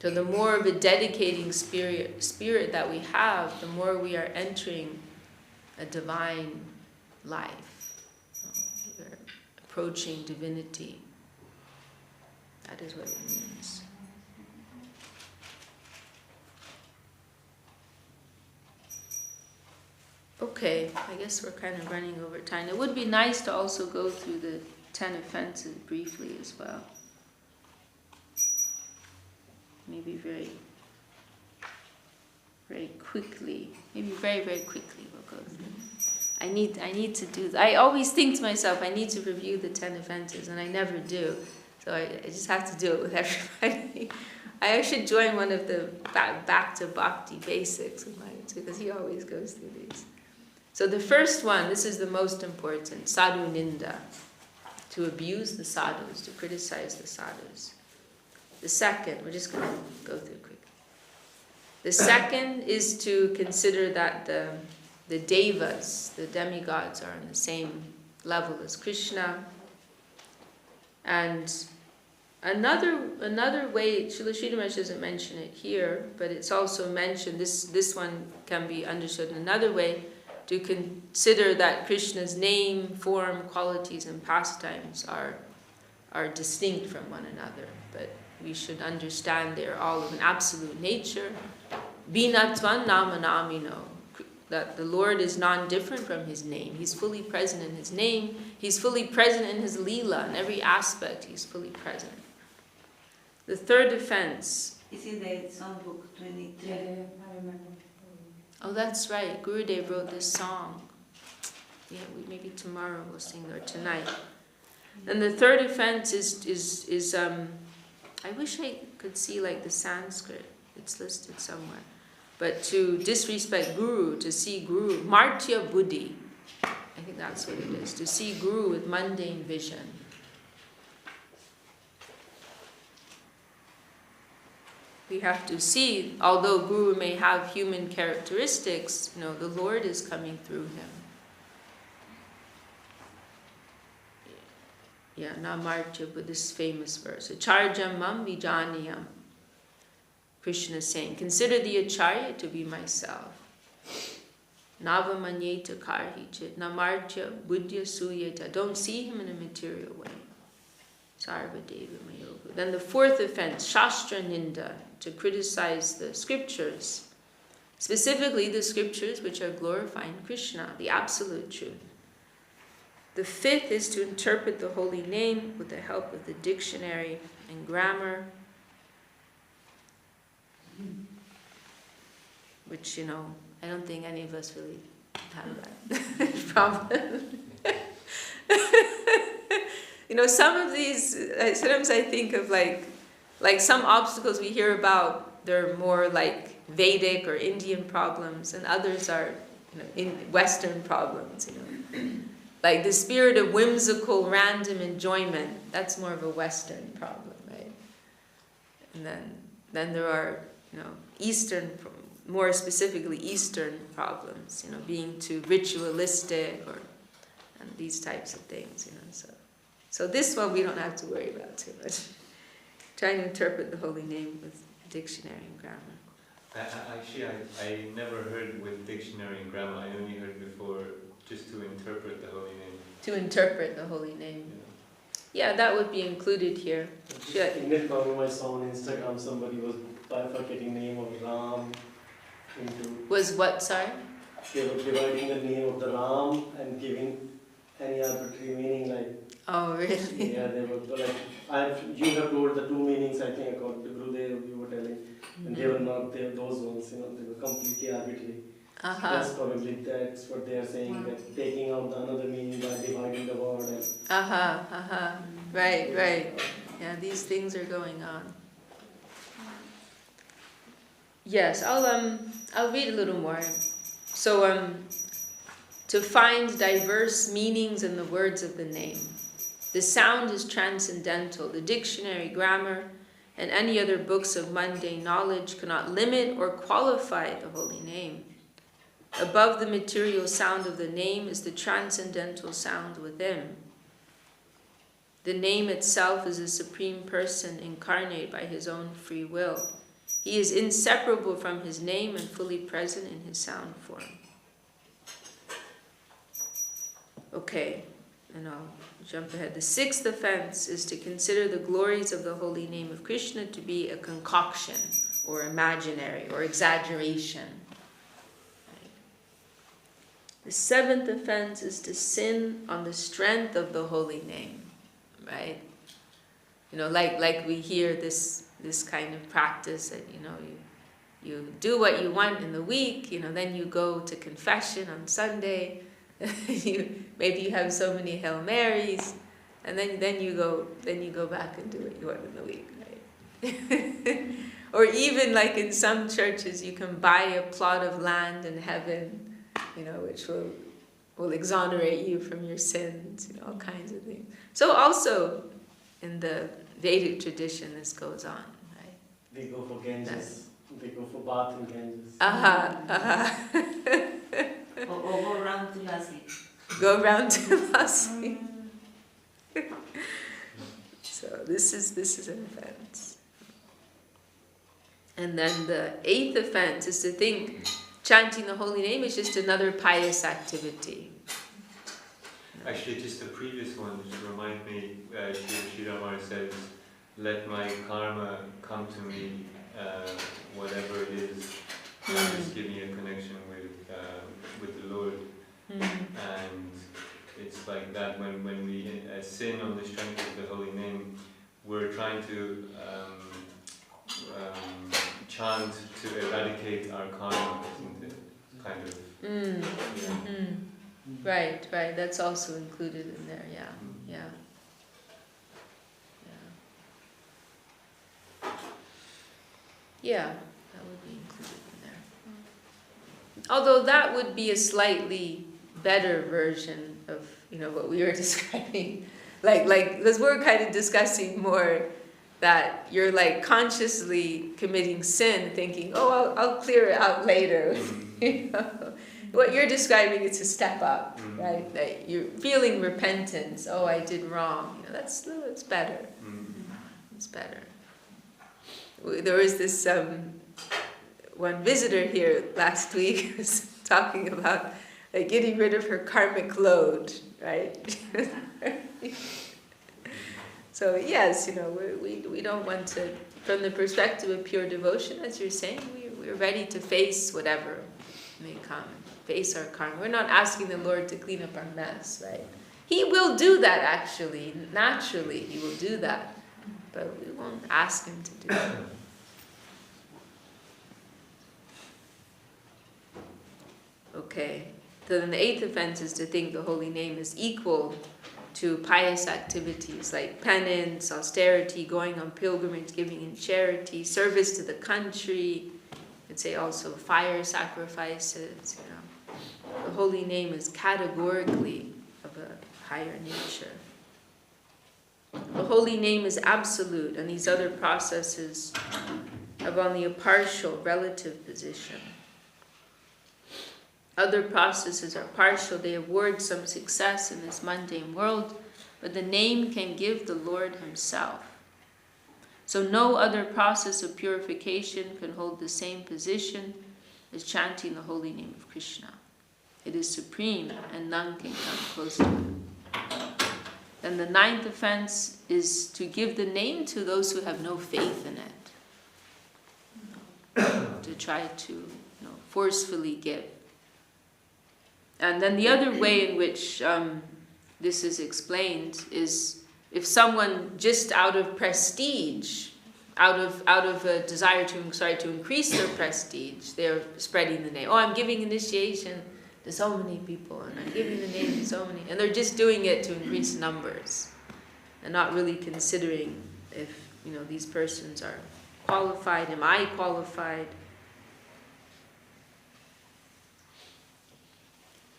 So the more of a dedicating spirit that we have, the more we are entering a divine life. We're approaching divinity. That is what it means. Okay, I guess we're kind of running over time. It would be nice to also go through the 10 offenses briefly as well. Maybe very, very quickly. Maybe very, very quickly we'll go through. I need to do that. I always think to myself, I need to review the 10 offenses, and I never do. So I just have to do it with everybody. I should join one of the back to Bhakti basics with mine too, because he always goes through these. So the first one, this is the most important, sadhu ninda, to abuse the sadhus, to criticize the sadhus. The second, we're just going to go through quickly. The second is to consider that the devas, the demigods, are on the same level as Krishna. And another way, Srila Sridhar Maharaj doesn't mention it here, but it's also mentioned, this one can be understood in another way, to consider that Krishna's name, form, qualities, and pastimes are distinct from one another. But we should understand they're all of an absolute nature. Binatvan namanamino, that the Lord is non-different from his name. He's fully present in his name. He's fully present in his leela. In every aspect, he's fully present. The third offense. It's in the songbook 23. Yeah, I remember. Oh, that's right. Gurudev wrote this song. Yeah, maybe tomorrow we'll sing, or tonight. And the third offense is I wish I could see like the Sanskrit. It's listed somewhere. But to disrespect Guru, to see Guru, Martya Buddhi. I think that's what it is. To see Guru with mundane vision. We have to see, although Guru may have human characteristics, the Lord is coming through him. Yeah, Namartya, but this famous verse. Acharya mam vijaniyam. Krishna is saying, consider the Acharya to be myself. Navamanyeta karhichit. Namartya buddhya suyeta. Don't see him in a material way. Sarvadeva mayoga. Then the fourth offense, Shastra Ninda, to criticize the scriptures, specifically the scriptures which are glorifying Krishna, the absolute truth. The fifth is to interpret the holy name with the help of the dictionary and grammar, which, I don't think any of us really have that problem. Some of these, sometimes I think of like some obstacles we hear about, they're more like Vedic or Indian problems, and others are in Western problems, Like the spirit of whimsical, random enjoyment, that's more of a Western problem, right? And then there are, Eastern, more specifically Eastern problems, being too ritualistic and these types of things, So this one we don't have to worry about too much. Trying to interpret the holy name with dictionary and grammar. Actually, I never heard with dictionary and grammar. I only heard before just to interpret the holy name. To interpret the holy name. Yeah, that would be included here. In that problem I saw on Instagram, somebody was bifurcating name of Ram into... Was what, sorry? They were dividing the name of the Ram and giving any arbitrary meaning like... Oh, really? Yeah, they were like... you have told the two meanings, I think, according to Gurudev, you were telling. And they were not those ones, they were completely arbitrary. That's probably that's what they are saying, that taking out the another meaning by dividing the word. And Right. Yeah, these things are going on. Yes, I'll read a little more. So, to find diverse meanings in the words of the name. The sound is transcendental. The dictionary, grammar, and any other books of mundane knowledge cannot limit or qualify the holy name. Above the material sound of the name is the transcendental sound within. The name itself is a supreme person incarnate by his own free will. He is inseparable from his name and fully present in his sound form. Okay, and I'll jump ahead. The sixth offense is to consider the glories of the holy name of Krishna to be a concoction or imaginary or exaggeration. The seventh offense is to sin on the strength of the holy name, right? Like we hear this kind of practice that, you do what you want in the week, then you go to confession on Sunday, maybe you have so many Hail Marys, and then you go back and do what you want in the week, right? Or even like in some churches, you can buy a plot of land in heaven, which will exonerate you from your sins, all kinds of things. So also in the Vedic tradition, this goes on, right? They go for Ganges. They go for bath in Ganges. Or go round to Dasi. Go round to Dasi. So this is an offense. And then the eighth offense is to think chanting the holy name is just another pious activity. Actually, just the previous one just remind me, Shiramar says, let my karma come to me, whatever it is, just give me a connection with the Lord. And it's like that when we sin on the strength of the holy name, we're trying to chant to eradicate our karma, isn't it? Kind of. Right. That's also included in there. Yeah, that would be included in there. Although that would be a slightly better version of what we were describing, like because we're kind of discussing more that you're like consciously committing sin, thinking, oh, I'll clear it out later. What you're describing is a step up, right? That you're feeling repentance. Oh, I did wrong. That's better. It's better. There was this one visitor here last week who was talking about getting rid of her karmic load, right? So yes, we don't want to, from the perspective of pure devotion, as you're saying, we're ready to face whatever may come, face our karma. We're not asking the Lord to clean up our mess, right? He will do that actually, naturally He will do that, but we won't ask Him to do it. Okay, so then the eighth offense is to think the holy name is equal to pious activities like penance, austerity, going on pilgrimage, giving in charity, service to the country. I'd say also fire sacrifices. The holy name is categorically of a higher nature. The holy name is absolute, and these other processes have only a partial relative position. Other processes are partial. They award some success in this mundane world, but the name can give the Lord himself. So no other process of purification can hold the same position as chanting the holy name of Krishna. It is supreme and none can come close to it. Then the ninth offense is to give the name to those who have no faith in it. To try to forcefully give. And then the other way in which this is explained is if someone just out of prestige, out of a desire to increase their prestige, they're spreading the name. Oh, I'm giving initiation to so many people, and I'm giving the name to so many, and they're just doing it to increase numbers, and not really considering if these persons are qualified. Am I qualified?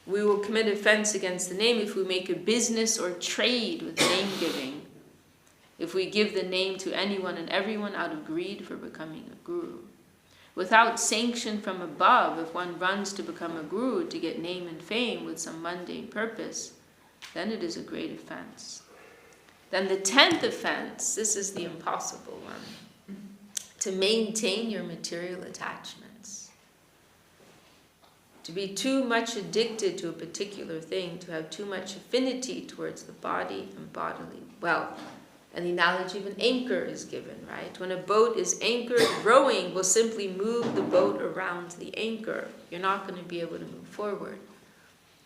We will commit offense against the name if we make a business or trade with name giving, if we give the name to anyone and everyone out of greed for becoming a guru. Without sanction from above, if one runs to become a guru to get name and fame with some mundane purpose, then it is a great offense. Then the 10th offense, this is the impossible one, to maintain your material attachments. To be too much addicted to a particular thing, to have too much affinity towards the body and bodily wealth. And the analogy of an anchor is given, right? When a boat is anchored, rowing will simply move the boat around the anchor. You're not going to be able to move forward.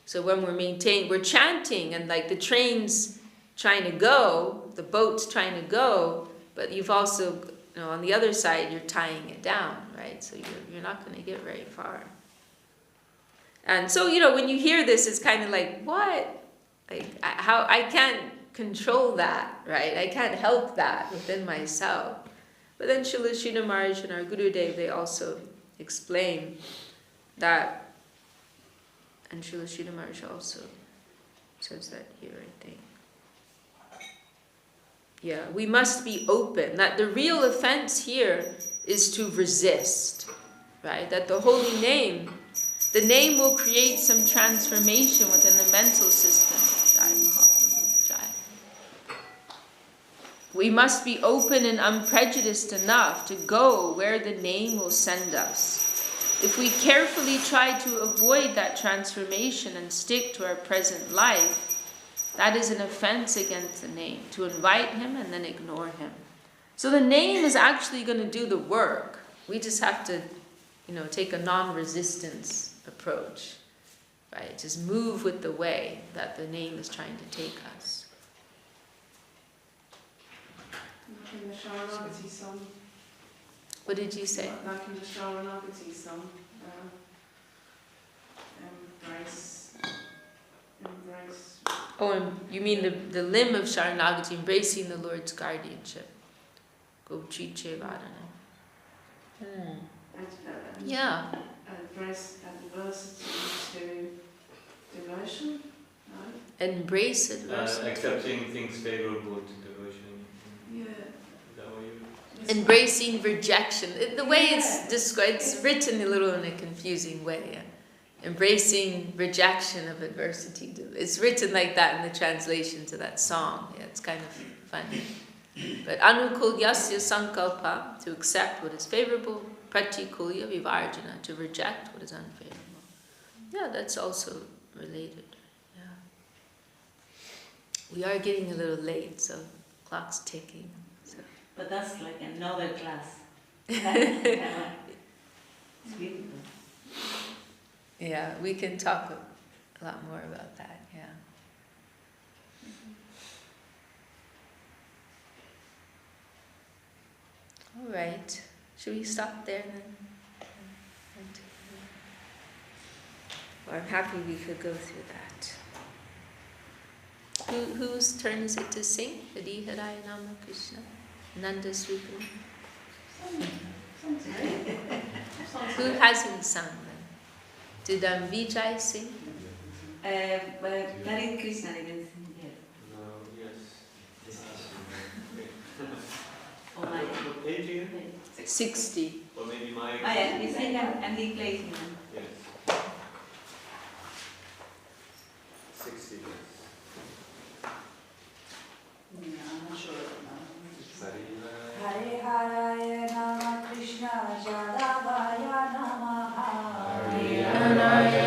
So when we're chanting, and like the train's trying to go, the boat's trying to go, but you've also, on the other side, you're tying it down, right? So you're not going to get very far. And so, when you hear this, it's kind of like, what? Like, how I can't control that, right? I can't help that within myself. But then Srila Sridhar Maharaj and our Gurudev, they also explain that, and Srila Sridhar Maharaj also says that here, I think. Yeah, we must be open. That the real offense here is to resist, right? That the holy name, the name will create some transformation within the mental system. Jai Mahaprabhu, Jai. We must be open and unprejudiced enough to go where the name will send us. If we carefully try to avoid that transformation and stick to our present life, that is an offense against the name, to invite him and then ignore him. So the name is actually going to do the work. We just have to, take a non-resistance approach, right? Just move with the way that the name is trying to take us. Like in the Sharanagati song. What did you say? Like in the Sharanagati song. Embrace. Oh, and you mean the limb of Sharanagati, embracing the Lord's guardianship. Gochiche Vadana. Yeah. Embrace adversity to devotion, right? Embrace adversity. Accepting things favorable to devotion. Yeah. Is that what you... Embracing rejection. The way it's described, it's written a little in a confusing way. Embracing rejection of adversity. It's written like that in the translation to that song. Yeah, it's kind of funny. But anukul yasya sankalpa, to accept what is favorable, pratikulya vivarjana, to reject what is unfavorable. Yeah, that's also related. Yeah. We are getting a little late, so clock's ticking. So. But that's like another class. It's beautiful. Yeah, we can talk a lot more about that, yeah. All right, should we stop there then? Well, I'm happy we could go through that. Whose turn is it to sing? Hari Haraya Nama Krishna, Nanda Sripani. Who hasn't sung then? Did Vijay sing? Hare Krishna didn't sing yet. No, yes. Oh my. What page again? 60. Or maybe my... Oh yeah, we sing and he plays him. Yes. Jai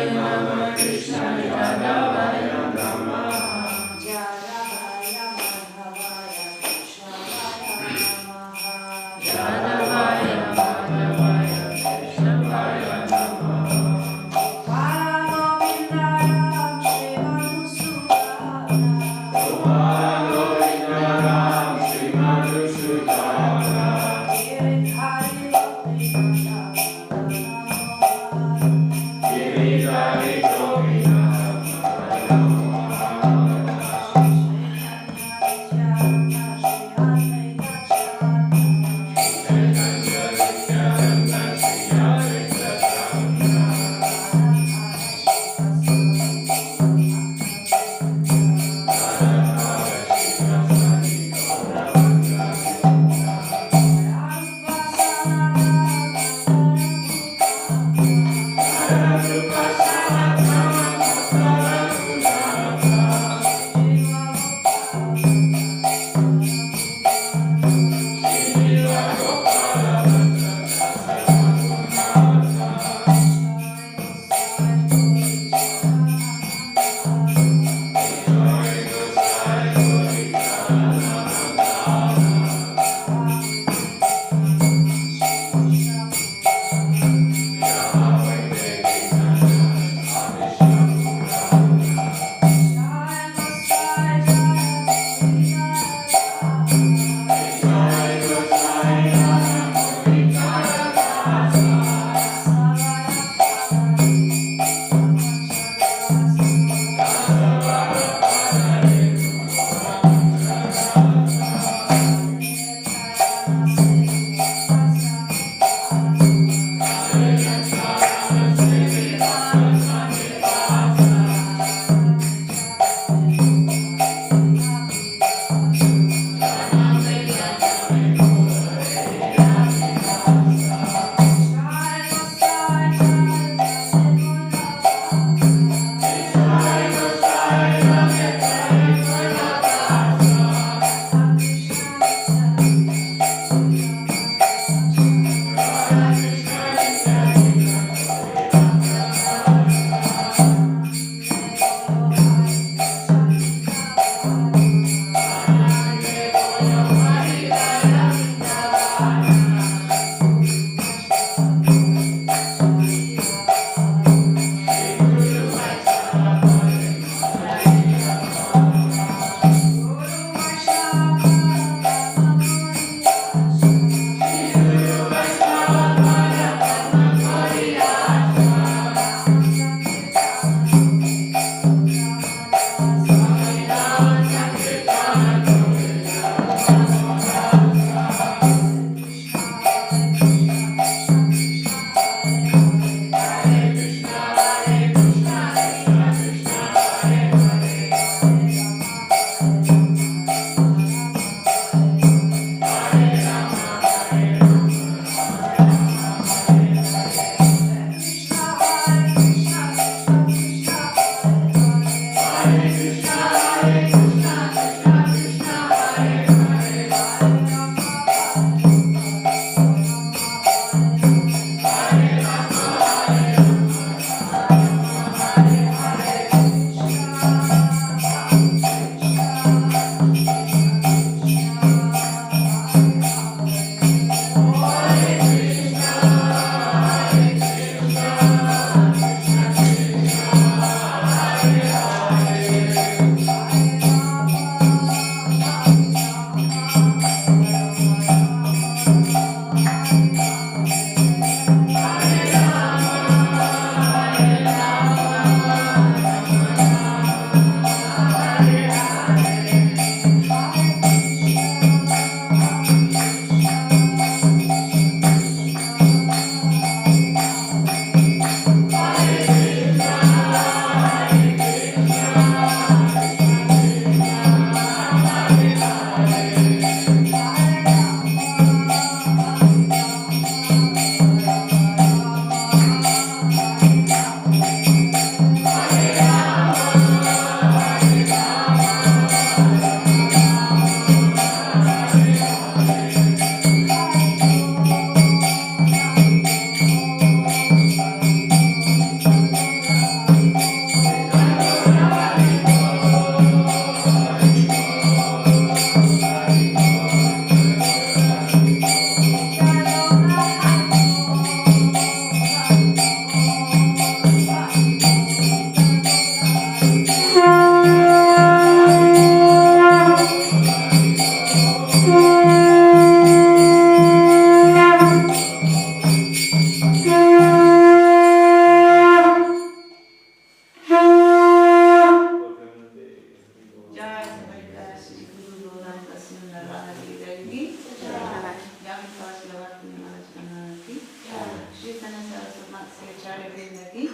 की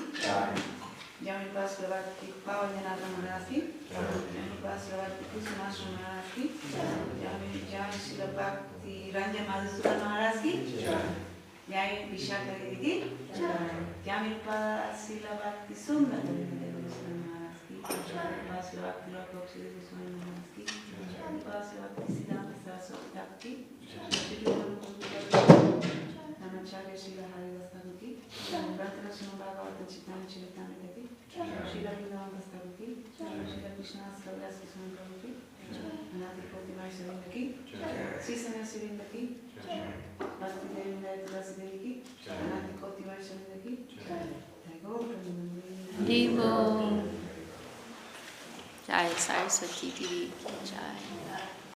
Jami Paslavati Pavanyanatha Maharaj की Jami Paslavati Kusumasra Maharaj की Jami Srila Bhakti Ranjan Madhusudan Maharaj की Jami Vishakha Devi की Jami Srila Bhakti Sundar Madhusudan Maharaj की Jami Paslavati Lokokshi Goswami Maharaj की Jami Paslavati Siddhanta Saraswati Bhakti Namacharya Srila Haridas Thakur की Bratra Sunu Bhagavatam Chaitanya Charitamrita की Srila Vrindavan Thakur की Srila Krishna Kaviraj Goswami Prabhu की Anati Koti Vaishnavinda की Sri Sannyasi Vrinda की Bhakti Devi Dasi Devi की Anati Koti Vaishnavinda की Devo Jai Saraswati Devi ki Jai.